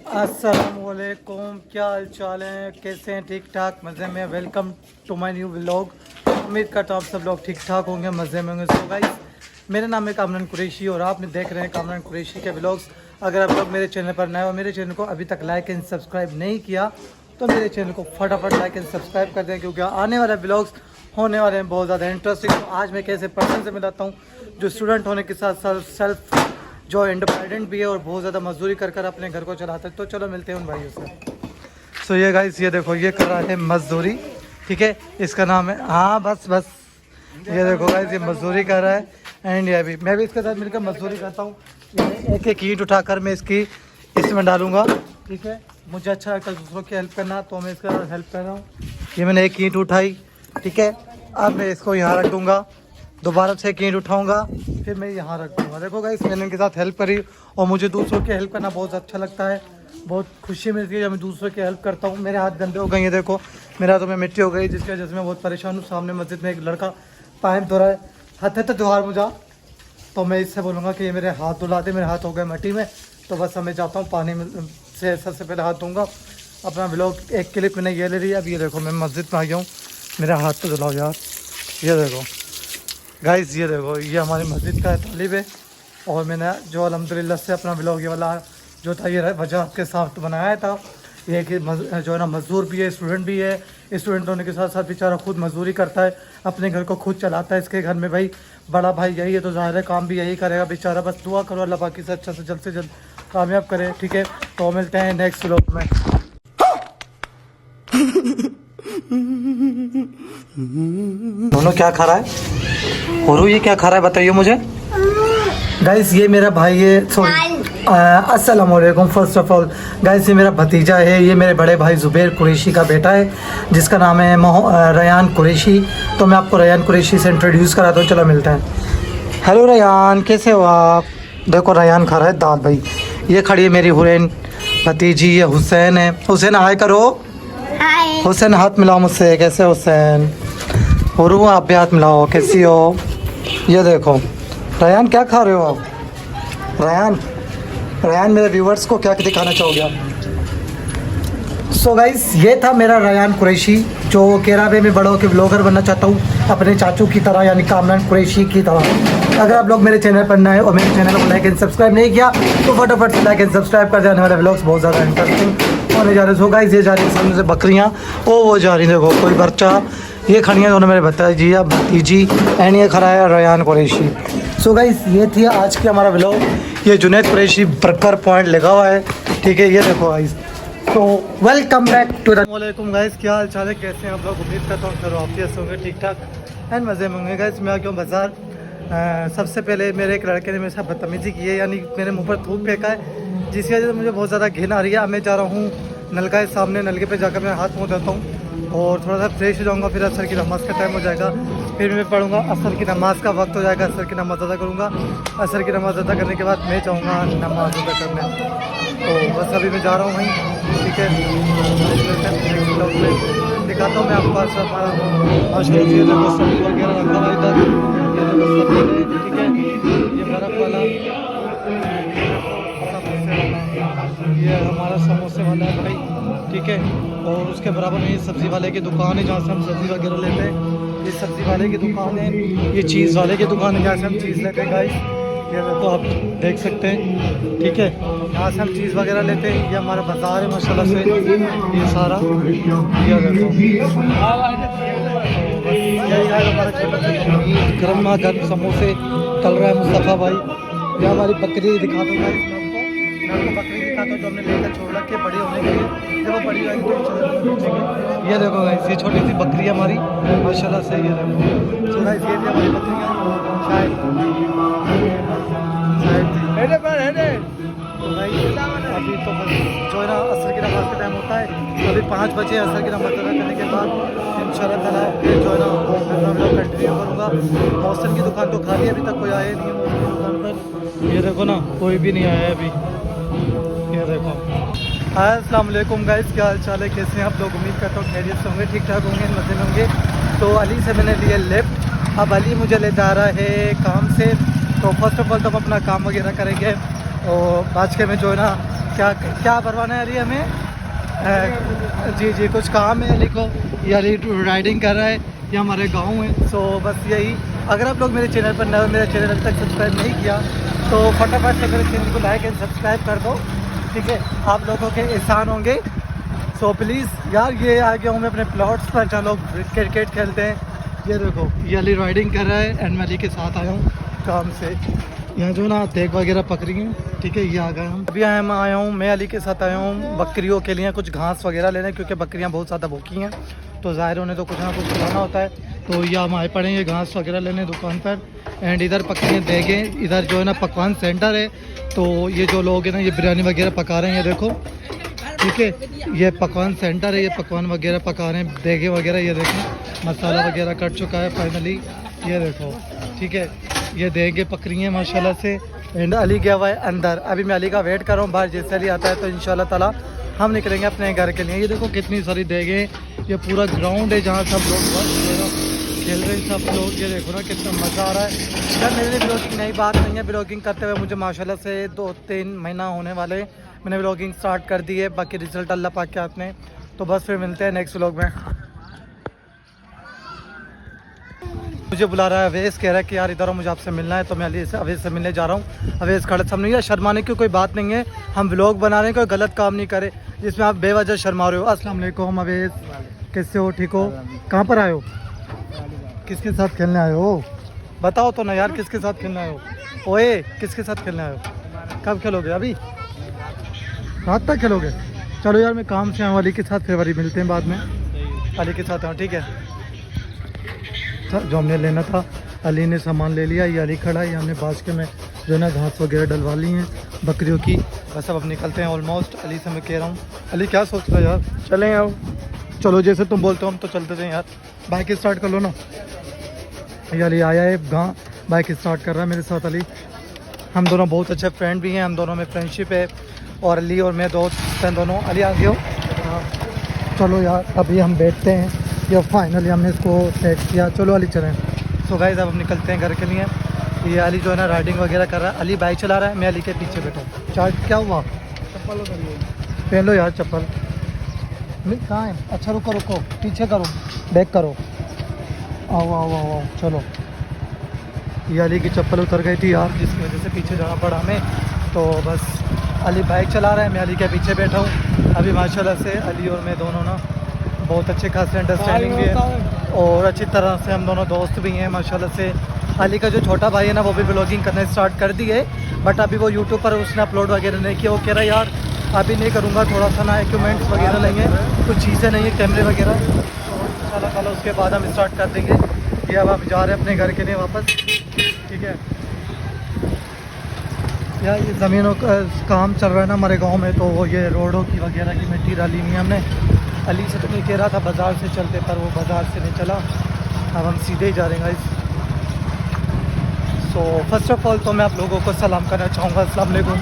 अस्सलामुअलैकुम, क्या हाल चाल है, कैसे हैं? ठीक ठाक, मज़े में। Welcome to my new vlog. उम्मीद करता हूँ आप सब लोग ठीक ठाक होंगे, मज़े में होंगे। सो गाइस, मेरा नाम है कामरान कुरैशी और आप देख रहे हैं कामरान कुरैशी के व्लॉग्स। अगर आप लोग मेरे चैनल पर नए हो, मेरे चैनल को अभी तक लाइक एंड सब्सक्राइब नहीं किया तो मेरे चैनल को फटाफट लाइक एंड सब्सक्राइब कर दें, क्योंकि आने वाले व्लॉग्स होने वाले हैं बहुत ज़्यादा इंटरेस्टिंग। तो आज मैं कैसे पर्सन से मिलाता हूँ जो स्टूडेंट होने के साथ साथ सेल्फ जो इंडिपेंडेंट भी है और बहुत ज़्यादा मजदूरी कर कर अपने घर को चलाता है। तो चलो मिलते हैं उन भाइयों से। सो ये गाइस, ये देखो, ये कर रहा है मजदूरी, ठीक है। इसका नाम है, हाँ बस, ये देखो गाइस, ये मजदूरी कर रहा है एंड ये भी मैं भी इसके साथ मिलकर मजदूरी करता हूँ। एक एक ईंट उठाकर मैं इसमें डालूंगा, ठीक है। मुझे अच्छा लगता है दूसरों की हेल्प करना, तो मैं इसका हेल्प कर रहा हूँ। ये मैंने एक ईंट उठाई, ठीक है। अब मैं इसको यहाँ रख दूँगा, दोबारा से एक ईंट उठाऊंगा, फिर मैं यहाँ रख दूँगा। देखो गाइस, मैंने इनके साथ हेल्प करी और मुझे दूसरों की हेल्प करना बहुत अच्छा लगता है। बहुत खुशी मिलती है जब मैं दूसरों की हेल्प करता हूँ। मेरे हाथ गंदे हो गए हैं, देखो मेरे हाथों में मिट्टी हो गई, जिसकी वजह से मैं बहुत परेशान हूँ। सामने मस्जिद में एक लड़का पाइप धो रहा है, हाथ है तो त्योहार मुझा, तो मैं इससे बोलूँगा कि ये मेरे हाथ धुलाते, मेरे हाथ हो गए मिट्टी में। तो बस मैं जाता हूँ पानी में से सबसे पहले हाथ धोऊँगा। अपना व्लॉग एक क्लिप मैंने ये ले लिया। अब ये देखो मैं मस्जिद में आ गया हूँ, मेरा हाथ तो धुलाओ यार। ये देखो गाइस, ये देखो, ये हमारी मस्जिद का तालिब है और मैंने जो अल्हम्दुलिल्लाह से अपना व्लॉग ये वाला जो था ये वजह आपके साथ बनाया था। ये कि जो है ना, मज़दूर भी है, स्टूडेंट भी है। स्टूडेंट होने के साथ साथ बेचारा खुद मजदूरी करता है, अपने घर को खुद चलाता है। इसके घर में भाई बड़ा भाई यही है, तो ज़ाहिर है काम भी यही करेगा बेचारा। बस दुआ करो अल्लाह बाकी से अच्छा से जल्द कामयाब करे, ठीक है। तो मिलते हैं नेक्स्ट व्लॉग में। दोनों क्या खा रहा है और ये क्या खा रहा है बताइए मुझे। गाइस, ये मेरा भाई है, सॉरी अस्सलाम वालेकुम। फर्स्ट ऑफ ऑल गाइस, ये मेरा भतीजा है, ये मेरे बड़े भाई ज़ुबैर कुरैशी का बेटा है, जिसका नाम है रयान कुरैशी। तो मैं आपको रयान कुरैशी से इंट्रोड्यूस कराता हूँ, चलो मिलते हैं। हेलो रयान, कैसे हो आप? देखो रयान खा रहा है दाल भाई। ये खड़ी है मेरी हुरैन भतीजी, ये हुसैन है। हुसैन हाय करो। हुसैन हाथ मिलाओ मुझसे, कैसे हुसैन? हुरू आप भी हाथ मिलाओ, कैसी हो? ये देखो रयान, क्या खा रहे हो आप? रयान मेरे व्यूवर्स को क्या दिखाना चाहोगे आप? सो गाइस, ये था मेरा रयान कुरैशी, जो कह रहा है मैं बड़ा होकर ब्लॉगर बनना चाहता हूँ अपने चाचू की तरह, यानी कामरान कुरैशी की तरह। अगर आप लोग मेरे चैनल पर नए और मेरे चैनल को लाइक एंड सब्सक्राइब नहीं किया तो फटाफट से लाइक एंड सब्सक्राइब कर जाने वाले व्लॉग्स बहुत ज़्यादा इंटरेस्टिंग होने जा रहे हैं। सो गाइस, ये जा रही है सामने से बकरियाँ, वो जा रही, देखो कोई बच्चा, ये खड़ी है दोनों मेरे भतीजी एंड ये खड़ा है रयान कुरैशी। सो गाइस, ये थी आज की हमारा व्लॉग। ये जुनैद कुरैशी बर्गर पॉइंट लगा हुआ है, ठीक है। ये देखो गाइस, तो वेलकम बैक टू द वालेकुम गाइस, क्या हाल चाल है, कैसे हैं आप लोग? उम्मीद करता हूँ चलो आप होंगे ठीक ठाक एंड मज़े में होंगे। गाइस, मैं आ गया हूँ बाज़ार। सबसे पहले मेरे एक लड़के ने मेरे साथ बदतमीज़ी की है, यानी मेरे मुँह पर थूक फेंका है, जिसकी वजह से मुझे बहुत ज़्यादा घिन आ रही है। अब मैं जा रहा हूँ नलका के सामने, नलके पे जाकर मैं हाथ मुँह धोता हूँ और थोड़ा सा फ्रेश हो जाऊँगा। फिर असर की नमाज़ का टाइम हो जाएगा, फिर मैं पढ़ूँगा। असर की नमाज़ का वक्त हो जाएगा, असर की नमाज़ अदा करूँगा। असर की नमाज़ अदा करने के बाद मैं चाहूँगा नमाज़ अदा करने। तो बस अभी मैं जा रहा हूँ वहीं, ठीक है। नेक्स्ट ब्लॉग में दिखाता हूँ मैं आपको हमारा माशाल्लाह से देखो सब्जी वगैरह रखा हुआ इधर, ये देखो सब्जी, ठीक है। ये बर्फ़ वाला, ये हमारा समोसे वाला है भाई, ठीक है। और उसके बराबर में ये सब्ज़ी वाले की दुकान है, जहाँ से हम सब्ज़ी वगैरह लेते हैं। ये सब्ज़ी वाले की दुकान है, ये चीज़ वाले की दुकान है, जहाँ से हम चीज़ लेते हैं गाइस। ये तो आप देख सकते हैं, ठीक है। यहाँ से हम चीज़ वगैरह लेते हैं। ये हमारा बाज़ार है माशाल्लाह से, ये सारा, ये देखो यही है हमारा गर्मा गर्म समोसे तल रहा है मुस्तफ़ा भाई। ये हमारी बकरी दिखा दो भाई, मैं आपको बकरी दिखाता हूँ जो हमने लेकर छोड़ रखी है बड़ी होने के लिए। देखो बड़ी वाली, ये देखो गाइस, ये छोटी सी बकरी है हमारी माशाल्लाह से। ये देखो, सो गाइस, ये थी हमारी बकरियाँ शायद अभी तो बस जो है ना असर की नमाज़ का टाइम होता है। अभी 5 बजे असर की नमाज़ अदा करने के बाद इंशाल्लाह ताला फिर जो है ना अपना व्लॉग कंटिन्यू करूँगा। मौसम की दुकान तो खाली, अभी तक कोई आया नहीं है मौसम की दुकान पर। ये देखो ना, कोई भी नहीं आया है अभी, ये देखो। अस्सलाम वालेकुम गाइस, क्या हाल चाल है, कैसे हैं आप लोग? उम्मीद करता हूँ खैरियत से होंगे, ठीक ठाक होंगे, मज़े में होंगे। तो अली से मैंने लिया लेफ्ट, अब अली मुझे ले जा रहा है काम से। तो फर्स्ट ऑफ ऑल तो हम अपना काम वगैरह करेंगे और आज के में जो है ना क्या क्या भरवाना है अली हमें? जी जी कुछ काम है अली को, ये अली राइडिंग कर रहा है, ये हमारे गांव है। सो बस यही, अगर आप लोग मेरे चैनल पर नए हो, मेरा चैनल अभी तक सब्सक्राइब नहीं किया तो फटाफट से मेरे चैनल को लाइक एंड सब्सक्राइब कर दो, ठीक है? आप लोगों के एहसान होंगे। सो प्लीज़ यार, ये आ गया हूँ मैं अपने प्लॉट्स पर जहाँ लोग क्रिकेट खेलते हैं। ये देखो, ये अली राइडिंग कर रहा है एंड मैं अली के साथ आया हूँ काम से। यहाँ जो ना देख वगैरह पकड़ी हैं, ठीक है? ये आ गए हम अभी आया हूँ, मैं अली के साथ आया हूँ बकरियों के लिए कुछ घास वगैरह लेने, क्योंकि बकरियाँ बहुत ज़्यादा भूखी हैं तो ज़ाहिर उन्हें तो कुछ ना कुछ खिलाना होता है। तो ये हम आए पड़े हैं घास वगैरह लेने दुकान पर। एंड इधर बकरियाँ देंगे, इधर जो है ना पकवान सेंटर है, तो ये जो लोग हैं ना ये बिरयानी वगैरह पका रहे हैं, ये देखो, ठीक है? ये पकवान सेंटर है, ये पकवान वगैरह पका रहे हैं, देगे वगैरह, ये देखो मसाला वगैरह कट चुका है फाइनली, ये देखो, ठीक है? ये देगे पकड़ी हैं माशाल्लाह से। एंड अली गया हुआ है अंदर, अभी मैं अली का वेट कर रहा हूँ बाहर, जैसे अली आता है तो इंशाल्लाह ताला हम निकलेंगे अपने घर के लिए। ये देखो कितनी सारी देगे, ये पूरा ग्राउंड है जहाँ सब लोग खेल रहे हैं सब लोग। ये देखो ना कितना मज़ा आ रहा है यार। मेरे लिए ब्लॉगिंग नई बात नहीं है, ब्लॉगिंग करते हुए मुझे माशाल्लाह से 2-3 महीना होने वाले, मैंने ब्लॉगिंग स्टार्ट कर दी है। बाकी रिजल्ट अल्लाह पाक के हाथ में, तो बस फिर मिलते हैं नेक्स्ट व्लॉग में। मुझे बुला रहा है अवेश, कह रहा है कि यार इधर मुझे आपसे मिलना है, तो मैं अली से अवेश से मिलने जा रहा हूँ। अवेश खड़े सामने, यार शर्माने की कोई बात नहीं है, हम व्लॉग बना रहे हैं, कोई गलत काम नहीं करे जिसमें आप बेवजह शर्मा रहे हो। अस्सलाम वालेकुम अवेश, कैसे हो? ठीक हो? कहाँ पर आए हो? किसके साथ खेलने आए हो? बताओ तो ना यार, किसके साथ खेलने आए हो? ओए किसके साथ खेलने आए हो? कब खेलोगे? अभी रात तक खेलोगे? चलो यार मैं काम से आऊँ अली के साथ, फिर वाली मिलते हैं बाद में। अली के साथ आऊँ, ठीक है? जो हमने लेना था अली ने सामान ले लिया, ये अली खड़ा है, ये हमने बास्के में जो है ना घास वगैरह डलवा ली हैं बकरियों की। बस अब निकलते हैं ऑलमोस्ट। अली से मैं कह रहा हूँ, अली क्या सोच रहा है यार? चलें आओ, चलो जैसे तुम बोलते हो हम तो चलते थे यार। बाइक स्टार्ट कर लो ना। ये अली आया है गाँव, बाइक स्टार्ट कर रहा है मेरे साथ अली। हम दोनों बहुत अच्छे फ्रेंड भी हैं, हम दोनों में फ्रेंडशिप है, और अली और मैं दोस्त हैं दोनों। अली आ गए हो? हाँ चलो यार अभी हम बैठते हैं, या फाइनली हमने इसको सेट किया। चलो अली चलें। सो गाइस अब हम निकलते हैं घर के लिए। ये अली जो है ना राइडिंग वगैरह कर रहा है, अली बाइक चला रहा है, मैं अली के पीछे बैठा हूँ। चार्ज क्या हुआ? चप्पल पहन लो यार, चप्पल कहाँ है? अच्छा रुको रुको, पीछे करो, बैक करो, आओ आओ आओ आओ। चलो, ये अली की चप्पल उतर गई थी यार, जिसकी वजह से पीछे जाना पड़ा हमें। तो बस अली बाइक चला रहा है, मैं अली के पीछे बैठा हूँ। अभी माशाल्लाह से अली और मैं दोनों ना बहुत अच्छे खासे अंडरस्टैंडिंग भी है, और अच्छी तरह से हम दोनों दोस्त भी हैं माशाल्लाह से। अली का जो छोटा भाई है ना वो भी ब्लॉगिंग करना स्टार्ट कर दी है, बट अभी वो यूट्यूब पर उसने अपलोड वगैरह नहीं किया। वो कह रहा है यार अभी नहीं करूँगा, थोड़ा सा ना इक्विपमेंट्स वगैरह नहीं है, कुछ चीज़ें नहीं है, कैमरे वगैरह, तो इंशाल्लाह ताला उसके बाद हम स्टार्ट कर देंगे। ये अब हम जा रहे हैं अपने घर के लिए वापस, ठीक है यार? ये ज़मीनों का काम चल रहा है ना हमारे गाँव में, तो ये रोडों की वगैरह की मिट्टी डाली हुई है हमने। अली से तो नहीं कह रहा था बाज़ार से चलते, पर वो बाज़ार से नहीं चला, अब हम सीधे ही जा रहे हैं guys. So first of all तो मैं आप लोगों को सलाम करना चाहूँगा, अस्सलाम वालेकुम।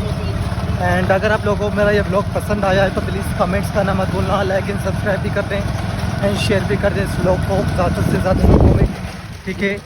एंड अगर आप लोगों को मेरा ये ब्लॉग पसंद आया है तो प्लीज़ कमेंट्स करना मत भूलना, लाइक एंड सब्सक्राइब भी कर दें एंड शेयर भी कर दें इस ब्लॉग को ज़्यादा से ज़्यादा लोगों में, ठीक है?